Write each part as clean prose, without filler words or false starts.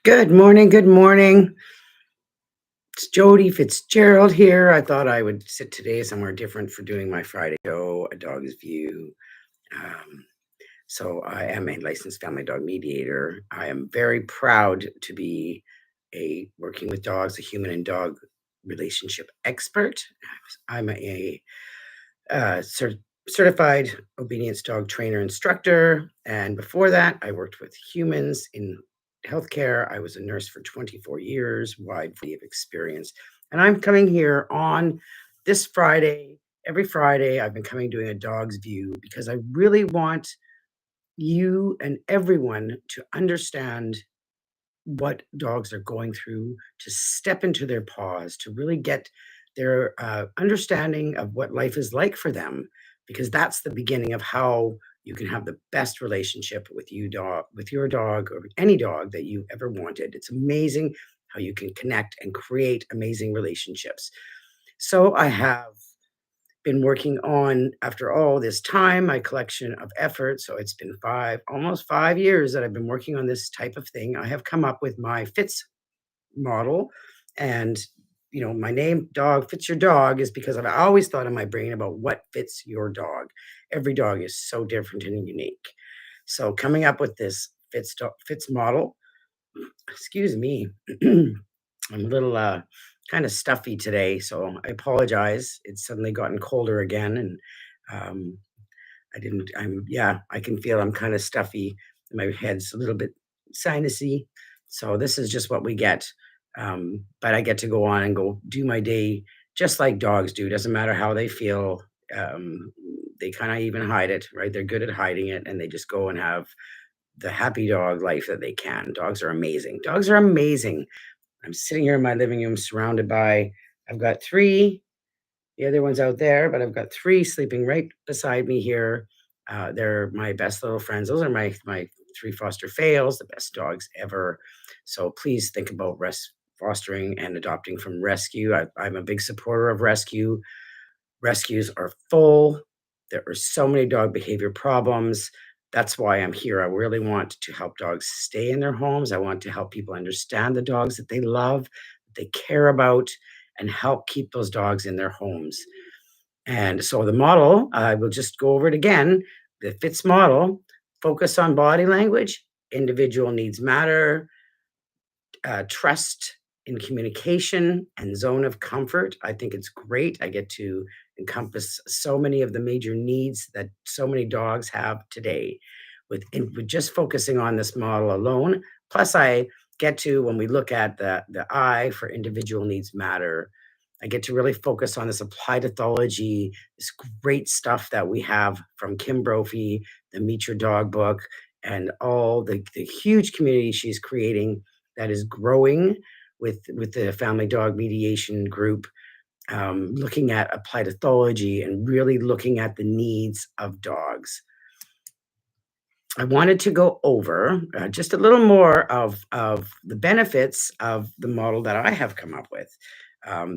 Good morning. Good morning. It's Jody Fitzgerald here. I thought I would sit today somewhere different for doing my Friday show, A Dog's View. Um, so, I am a licensed family dog mediator. I am very proud to be a working with dogs, a human and dog relationship expert. I'm a certified obedience dog trainer instructor. And before that, I worked with humans in healthcare. I was a nurse for 24 years, wide variety of experience. And I'm coming here on this Friday. Every Friday, I've been coming doing a dog's view because I really want you and everyone to understand what dogs are going through, to step into their paws, to really get their understanding of what life is like for them, because that's the beginning of how you can have the best relationship with your dog, or any dog that you ever wanted. It's amazing how you can connect and create amazing relationships. So I have been working on, after all this time, my collection of effort. So it's been almost 5 years that I've been working on this type of thing. I have come up with my FITZ model. And, my name, Dog Fits Your Dog, is because I've always thought in my brain about what fits your dog. Every dog is so different and unique. So coming up with this Fits model, excuse me, I'm a little kind of stuffy today, so I apologize. It's suddenly gotten colder again, and um, I didn't. Yeah, I can feel I'm kind of stuffy. My head's a little bit sinusy, so this is just what we get. But I get to go on and go do my day just like dogs do. Doesn't matter how they feel. Um, they kind of even hide it, right? They're good at hiding it, and they just go and have the happy dog life that they can. Dogs are amazing. Dogs are amazing. I'm sitting here in my living room surrounded by, I've got 3, the other one's out there, but I've got 3 sleeping right beside me here. They're my best little friends. Those are my 3 foster fails, the best dogs ever. So please think about fostering and adopting from rescue. I'm a big supporter of rescue. Rescues are full. There are so many dog behavior problems. That's why I'm here. I really want to help dogs stay in their homes. I want to help people understand the dogs that they love, that they care about, and help keep those dogs in their homes. And so the model, I will just go over it again. The FITZ model, focus on body language, individual needs matter, trust in communication, and zone of comfort. I think it's great. I get to encompass so many of the major needs that so many dogs have today with just focusing on this model alone. Plus, I get to, when we look at the I for individual needs matter, I get to really focus on this applied ethology, this great stuff that we have from Kim Brophy, the Meet Your Dog book, and all the huge community she's creating that is growing with the family dog mediation group, looking at applied ethology and really looking at the needs of dogs. I wanted to go over just a little more of the benefits of the model that I have come up with.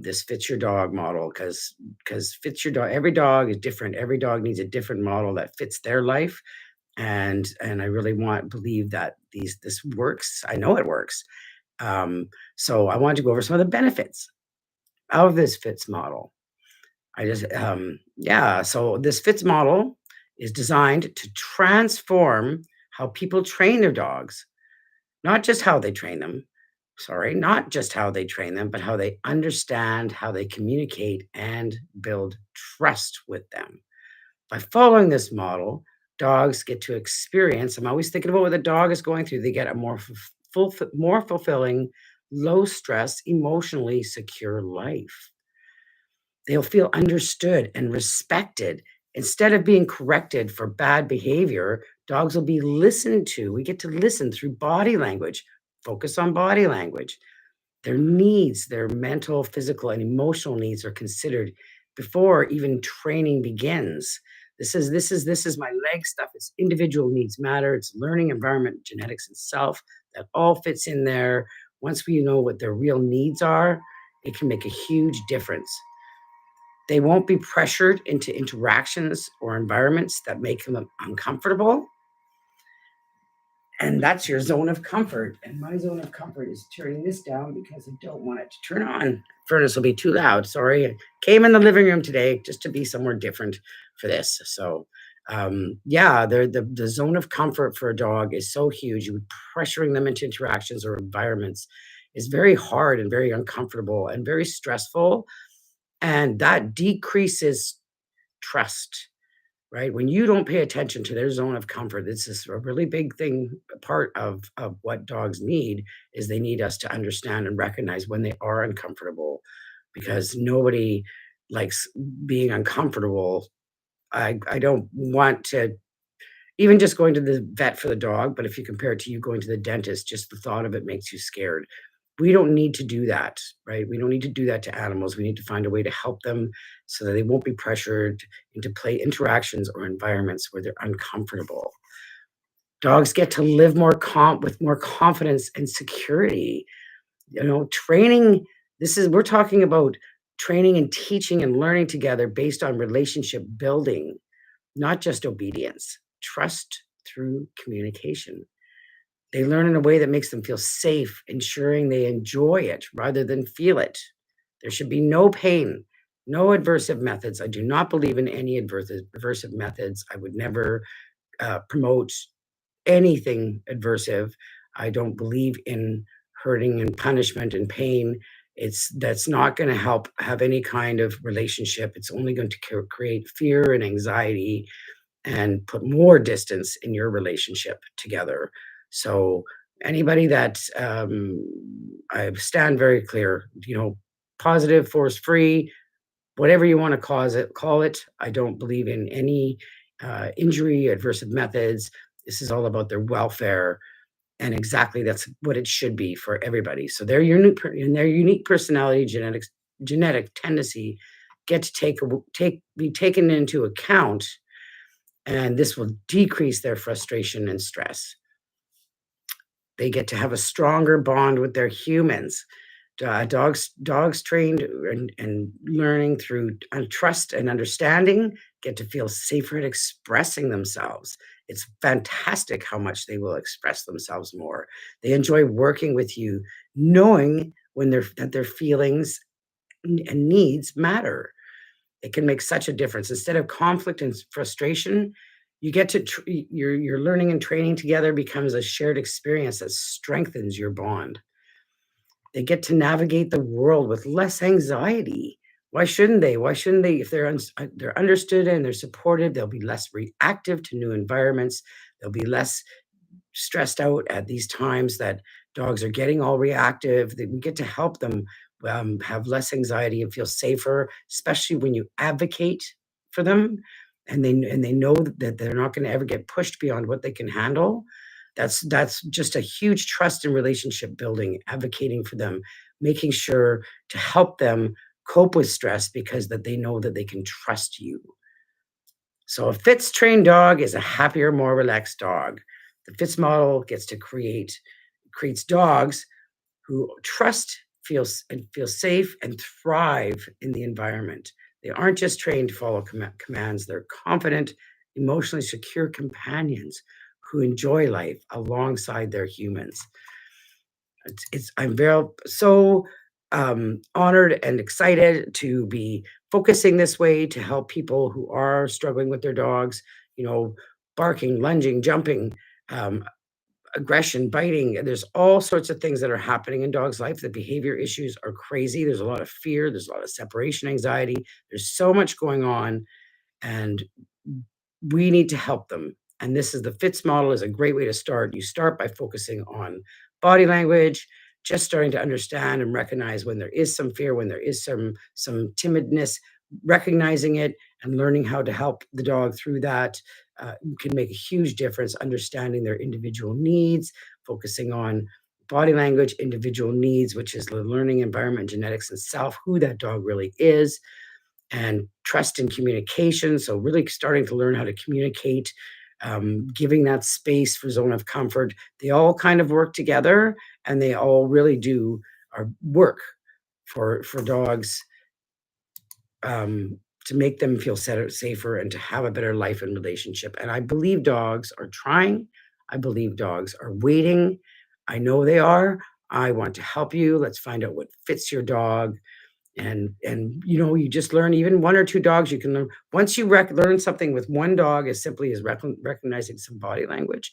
This fits your dog model, because fits your dog. Every dog is different. Every dog needs a different model that fits their life, and I really believe that this works. I know it works. So I wanted to go over some of the benefits of this FITZ model. Yeah, so this FITZ model is designed to transform how people train their dogs, not just how they train them. Sorry, not just how they train them, but how they understand, how they communicate, and build trust with them. By following this model, dogs get to experience. I'm always thinking about what the dog is going through. They get a more fulfilling, low stress, emotionally secure life. They'll feel understood and respected. Instead of being corrected for bad behavior, dogs will be listened to. We get to listen through body language, focus on body language. Their needs, their mental, physical, and emotional needs are considered before even training begins. This is my leg stuff. It's individual needs matter. It's learning, environment, genetics, and self. That all fits in there. Once we know what their real needs are, it can make a huge difference. They won't be pressured into interactions or environments that make them uncomfortable. And that's your zone of comfort. And my zone of comfort is turning this down because I don't want it to turn on. Furnace will be too loud. Sorry. I came in the living room today just to be somewhere different for this. So, yeah, the zone of comfort for a dog is so huge. You pressuring them into interactions or environments is very hard and very uncomfortable and very stressful. And that decreases trust, right? When you don't pay attention to their zone of comfort, this is a really big thing. Part of what dogs need is they need us to understand and recognize when they are uncomfortable, because nobody likes being uncomfortable. I don't want to, even just going to the vet for the dog, but if you compare it to you going to the dentist, just the thought of it makes you scared. We don't need to do that, right? We don't need to do that to animals. We need to find a way to help them so that they won't be pressured into play interactions or environments where they're uncomfortable. Dogs get to live with more confidence and security. Training, we're talking about training and teaching and learning together based on relationship building, not just obedience. Trust through communication. They learn in a way that makes them feel safe, ensuring they enjoy it rather than feel it. There should be no pain, no adversive methods. I do not believe in any aversive methods. I would never promote anything adversive. I don't believe in hurting and punishment and pain. That's not going to help have any kind of relationship. It's only going to create fear and anxiety and put more distance in your relationship together. So anybody that I stand very clear, positive, force free, whatever you want to call it. I don't believe in any injury, adversive methods. This is all about their welfare, and exactly that's what it should be for everybody. So their unique personality, genetic tendency, get to be taken into account, and this will decrease their frustration and stress. They get to have a stronger bond with their humans. Dogs trained and learning through trust and understanding get to feel safer at expressing themselves. It's fantastic how much they will express themselves more. They enjoy working with you, knowing that their feelings and needs matter. It can make such a difference. Instead of conflict and frustration, you get to your learning and training together becomes a shared experience that strengthens your bond. They get to navigate the world with less anxiety. Why shouldn't they? Why shouldn't they? If they're understood and they're supported, they'll be less reactive to new environments. They'll be less stressed out at these times that dogs are getting all reactive. That we get to help them have less anxiety and feel safer, especially when you advocate for them, and they know that they're not going to ever get pushed beyond what they can handle. That's just a huge trust and relationship building, advocating for them, making sure to help them cope with stress because that they know that they can trust you. So a FITZ trained dog is a happier, more relaxed dog. The FITZ model creates dogs who trust, feel safe, and thrive in the environment. They aren't just trained to follow commands. They're confident, emotionally secure companions who enjoy life alongside their humans. I'm very so honored and excited to be focusing this way to help people who are struggling with their dogs, barking, lunging, jumping, um, aggression, biting. There's all sorts of things that are happening in dogs' life. The behavior issues are crazy. There's a lot of fear. There's a lot of separation anxiety. There's so much going on, and we need to help them. And this is the FITZ model is a great way to start. You start by focusing on body language, just starting to understand and recognize when there is some fear, when there is some timidness, recognizing it and learning how to help the dog through that can make a huge difference. Understanding their individual needs, focusing on body language, individual needs, which is the learning environment, genetics, and self, who that dog really is, and trust and communication. So really starting to learn how to communicate, giving that space for zone of comfort. They all kind of work together, and they all really do work for dogs, to make them feel safer and to have a better life and relationship. And I believe dogs are trying. I believe dogs are waiting. I know they are. I want to help you. Let's find out what fits your dog. And you just learn even 1 or 2 dogs you can learn. Once you learn something with 1 dog as simply as recognizing some body language,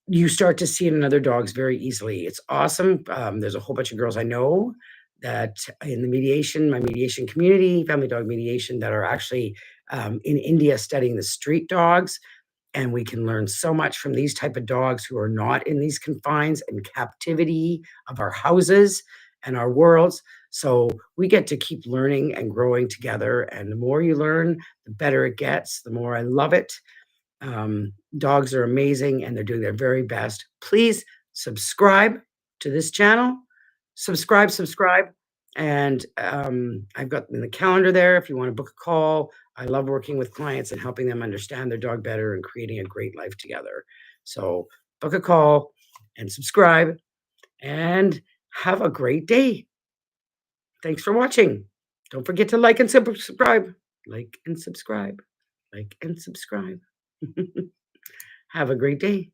you start to see it in other dogs very easily. It's awesome. There's a whole bunch of girls I know that in my mediation community, family dog mediation, that are actually in India studying the street dogs, and we can learn so much from these type of dogs who are not in these confines and captivity of our houses and our worlds. So we get to keep learning and growing together. And the more you learn, the better it gets. The more I love it. Dogs are amazing and they're doing their very best. Please subscribe to this channel. Subscribe. And I've got in the calendar there if you want to book a call. I love working with clients and helping them understand their dog better and creating a great life together. So book a call and subscribe and have a great day. Thanks for watching. Don't forget to like and subscribe. Like and subscribe. Like and subscribe. Have a great day.